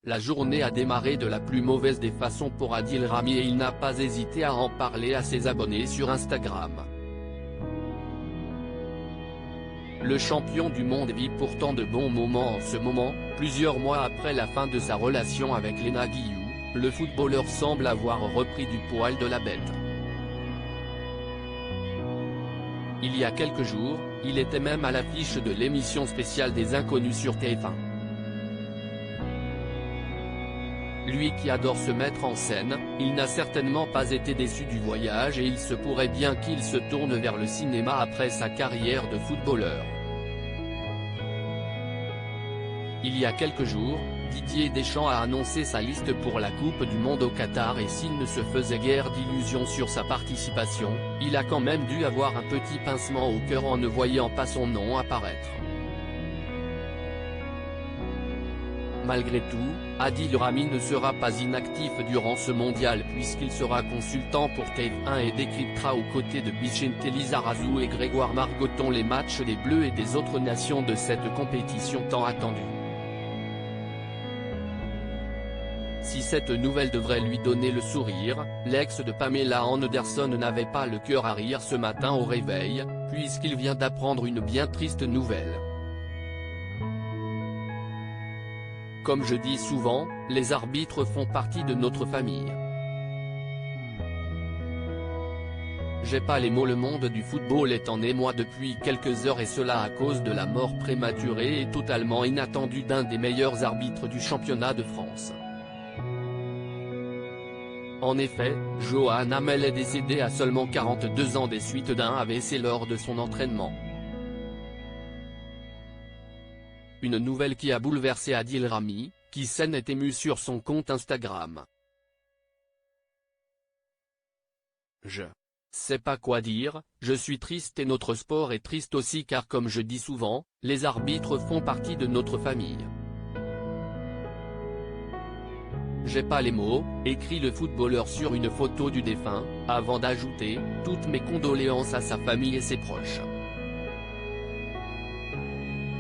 La journée a démarré de la plus mauvaise des façons pour Adil Rami et il n'a pas hésité à en parler à ses abonnés sur Instagram. Le champion du monde vit pourtant de bons moments en ce moment, plusieurs mois après la fin de sa relation avec Léna Guillou, le footballeur semble avoir repris du poil de la bête. Il y a quelques jours, il était même à l'affiche de l'émission spéciale des Inconnus sur TF1. Lui qui adore se mettre en scène, il n'a certainement pas été déçu du voyage et il se pourrait bien qu'il se tourne vers le cinéma après sa carrière de footballeur. Il y a quelques jours, Didier Deschamps a annoncé sa liste pour la Coupe du Monde au Qatar et s'il ne se faisait guère d'illusions sur sa participation, il a quand même dû avoir un petit pincement au cœur en ne voyant pas son nom apparaître. Malgré tout, Adil Rami ne sera pas inactif durant ce mondial puisqu'il sera consultant pour TF1 et décryptera aux côtés de Vicente Lizarazu et Grégoire Margoton les matchs des Bleus et des autres nations de cette compétition tant attendue. Si cette nouvelle devrait lui donner le sourire, l'ex de Pamela Anderson n'avait pas le cœur à rire ce matin au réveil, puisqu'il vient d'apprendre une bien triste nouvelle. Comme je dis souvent, les arbitres font partie de notre famille. J'ai pas les mots, le monde du football est en émoi depuis quelques heures et cela à cause de la mort prématurée et totalement inattendue d'un des meilleurs arbitres du championnat de France. En effet, Johan Hamel est décédé à seulement 42 ans des suites d'un AVC lors de son entraînement. Une nouvelle qui a bouleversé Adil Rami, qui s'en est ému sur son compte Instagram. Je sais pas quoi dire, je suis triste et notre sport est triste aussi car comme je dis souvent, les arbitres font partie de notre famille. J'ai pas les mots, écrit le footballeur sur une photo du défunt, avant d'ajouter « Toutes mes condoléances à sa famille et ses proches ».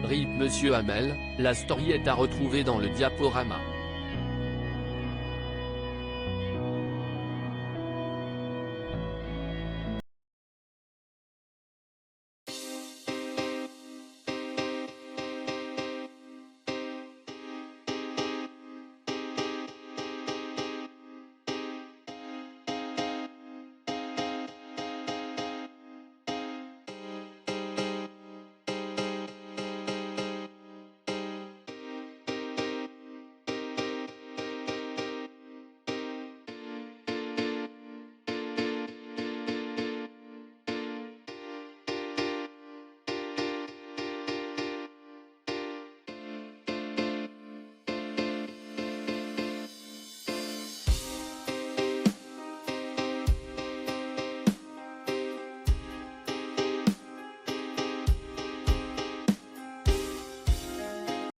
RIP Monsieur Hamel, la story est à retrouver dans le diaporama.